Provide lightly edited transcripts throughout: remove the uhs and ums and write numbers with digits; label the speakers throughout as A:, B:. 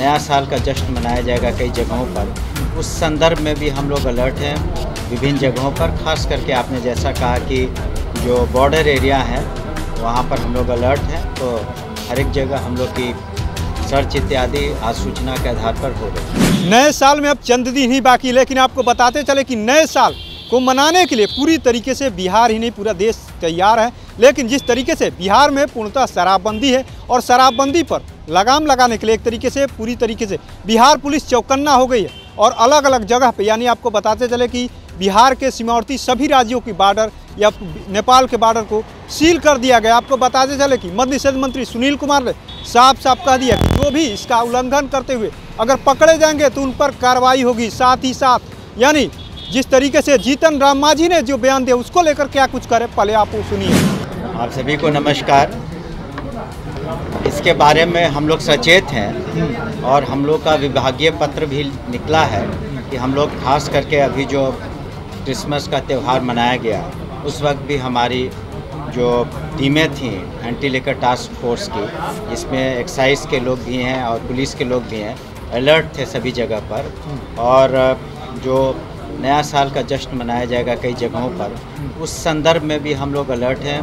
A: नया साल का जश्न मनाया जाएगा कई जगहों पर, उस संदर्भ में भी हम लोग अलर्ट हैं विभिन्न जगहों पर। खास करके आपने जैसा कहा कि जो बॉर्डर एरिया है वहाँ पर हम लोग अलर्ट हैं, तो हर एक जगह हम लोग की सर्च इत्यादि आज सूचना के आधार पर हो रही है।
B: नए साल में अब चंद दिन ही बाकी, लेकिन आपको बताते चले कि नए साल को मनाने के लिए पूरी तरीके से बिहार ही नहीं पूरा देश तैयार है। लेकिन जिस तरीके से बिहार में पूर्णतः शराबबंदी है और शराबबंदी पर लगाम लगाने के लिए एक तरीके से पूरी तरीके से बिहार पुलिस चौकन्ना हो गई है और अलग अलग जगह पे, यानी आपको बताते चले कि बिहार के सीमावर्ती सभी राज्यों की बॉर्डर या नेपाल के बॉर्डर को सील कर दिया गया। आपको बताते चले कि मद्य निषेध मंत्री सुनील कुमार ने साफ साफ कह दिया कि जो भी इसका उल्लंघन करते हुए अगर पकड़े जाएंगे तो उन पर कार्रवाई होगी। साथ ही साथ यानी जिस तरीके से जीतन राम मांझी ने जो बयान दिया उसको लेकर क्या कुछ करे, पहले आप वो सुनिए।
A: आप सभी को नमस्कार। इसके बारे में हम लोग सचेत हैं और हम लोग का विभागीय पत्र भी निकला है कि हम लोग खास करके अभी जो क्रिसमस का त्यौहार मनाया गया उस वक्त भी हमारी जो टीमें थीं एंटी लिकर टास्क फोर्स की, इसमें एक्साइज के लोग भी हैं और पुलिस के लोग भी हैं, अलर्ट थे सभी जगह पर। और जो नया साल का जश्न मनाया जाएगा कई जगहों पर, उस संदर्भ में भी हम लोग अलर्ट हैं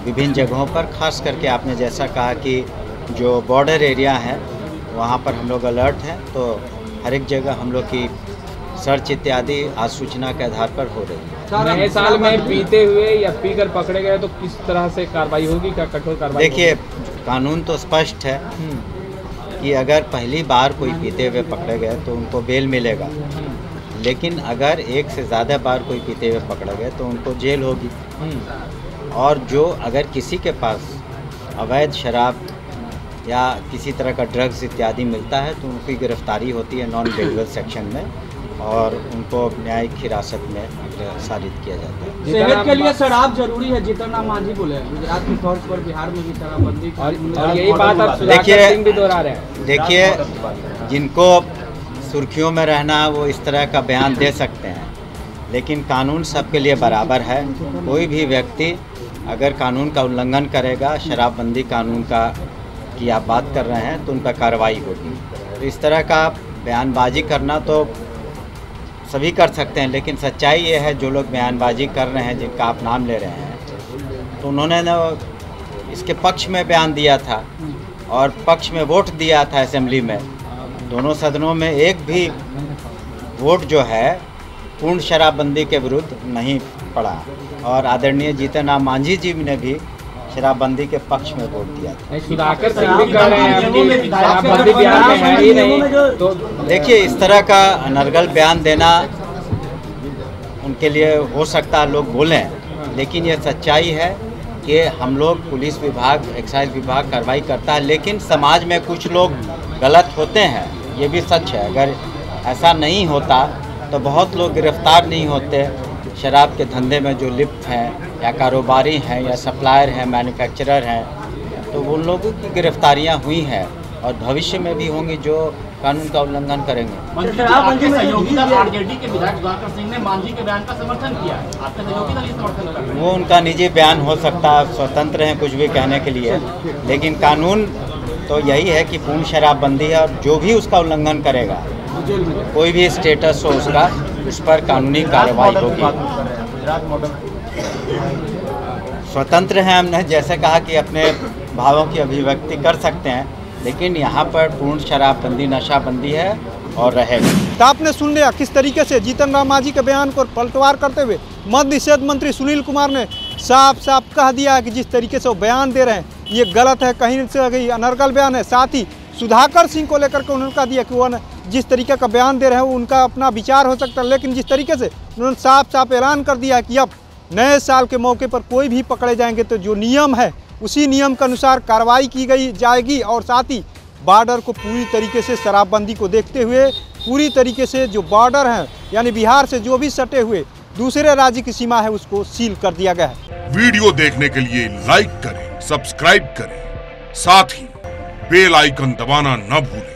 A: विभिन्न जगहों पर। खास करके आपने जैसा कहा कि जो बॉर्डर एरिया है वहाँ पर हम लोग अलर्ट हैं, तो हर एक जगह हम लोग की सर्च इत्यादि आज सूचना के आधार पर हो रही है।
C: नए साल में पीते हुए या पीकर पकड़े गए तो किस तरह से कार्रवाई होगी, क्या कठोर कार्रवाई?
A: देखिए, कानून तो स्पष्ट है कि अगर पहली बार कोई पीते हुए पकड़े गए तो उनको बेल मिलेगा, लेकिन अगर एक से ज़्यादा बार कोई पीते हुए पकड़े गए तो उनको जेल होगी। और जो अगर किसी के पास अवैध शराब या किसी तरह का ड्रग्स इत्यादि मिलता है तो उनकी गिरफ्तारी होती है नॉन बेलेबल सेक्शन में और उनको न्यायिक हिरासत में सारित किया जाता है।
D: सेहत के लिए शराब जरूरी है, जीतन राम मांझी बोले। गुजरात की तौर पर बिहार में भी शराबबंदी
C: और यही बात आप सुधाकर सिंह भी दोहरा रहे हैं।
A: देखिए, जिनको सुर्खियों में रहना वो इस तरह का बयान दे सकते हैं, लेकिन कानून सबके लिए बराबर है। कोई भी व्यक्ति अगर कानून का उल्लंघन करेगा, शराबबंदी कानून का की आप बात कर रहे हैं, तो उन पर कार्रवाई होगी। तो इस तरह का बयानबाजी करना तो सभी कर सकते हैं, लेकिन सच्चाई ये है जो लोग बयानबाजी कर रहे हैं, जिनका आप नाम ले रहे हैं, तो उन्होंने ना इसके पक्ष में बयान दिया था और पक्ष में वोट दिया था असेंबली में। दोनों सदनों में एक भी वोट जो है पूर्ण शराबबंदी के विरुद्ध नहीं पड़ा और आदरणीय जीतन राम मांझी जी ने भी शराबबंदी के पक्ष में वोट दिया था।
C: सुधाकर सिंह भी कह रहे हैं शराबबंदी बिहार में है ही नहीं। तो
A: देखिए, इस तरह का अनर्गल बयान देना उनके लिए हो सकता है लोग बोलें, लेकिन ये सच्चाई है कि हम लोग पुलिस विभाग, एक्साइज विभाग कार्रवाई करता है, लेकिन समाज में कुछ लोग गलत होते हैं, ये भी सच है। अगर ऐसा नहीं होता तो बहुत लोग गिरफ्तार नहीं होते। शराब के धंधे में जो लिप्त हैं या कारोबारी हैं या सप्लायर हैं, मैन्युफैक्चरर हैं, तो उन लोगों की गिरफ्तारियां हुई हैं और भविष्य में भी होंगी जो कानून का उल्लंघन करेंगे।
D: शराबबंदी में सहयोगी दल आरजेडी के विधायक सुधाकर सिंह ने मांझी के बयान का समर्थन किया है। आपके सहयोगी दल ये समर्थन कर रहे हैं?
A: वो उनका निजी बयान हो सकता है, स्वतंत्र हैं कुछ भी कहने के लिए, लेकिन कानून तो यही है कि पूर्ण शराबबंदी है और जो भी उसका उल्लंघन करेगा, कोई भी स्टेटस हो उसका, उस पर कानूनी कार्रवाई होगी। स्वतंत्र हैं, हमने जैसे कहा कि अपने भावों की अभिव्यक्ति कर सकते हैं, लेकिन यहाँ पर पूर्ण शराबबंदी, नशाबंदी है और रहेगी।
B: तो आपने सुन लिया किस तरीके से जीतन राम मांझी के बयान को पलटवार करते हुए मद्य निषेध मंत्री सुनील कुमार ने साफ साफ कह दिया है कि जिस तरीके से वो बयान दे रहे हैं ये गलत है, कहीं से कहीं अनर्गल बयान है। साथ ही सुधाकर सिंह को लेकर के उन्होंने कहा दिया कि वो जिस तरीके का बयान दे रहे हैं वो उनका अपना विचार हो सकता है, लेकिन जिस तरीके से उन्होंने साफ साफ ऐलान कर दिया कि अब नए साल के मौके पर कोई भी पकड़े जाएंगे तो जो नियम है उसी नियम के अनुसार कार्रवाई की गई जाएगी। और साथ ही बॉर्डर को पूरी तरीके से शराबबंदी को देखते हुए पूरी तरीके से जो बॉर्डर है यानी बिहार से जो भी सटे हुए दूसरे राज्य की सीमा है उसको सील कर दिया गया है।
E: वीडियो देखने के लिए लाइक करें, सब्सक्राइब करें, साथ ही बेल आइकन दबाना न भूलें।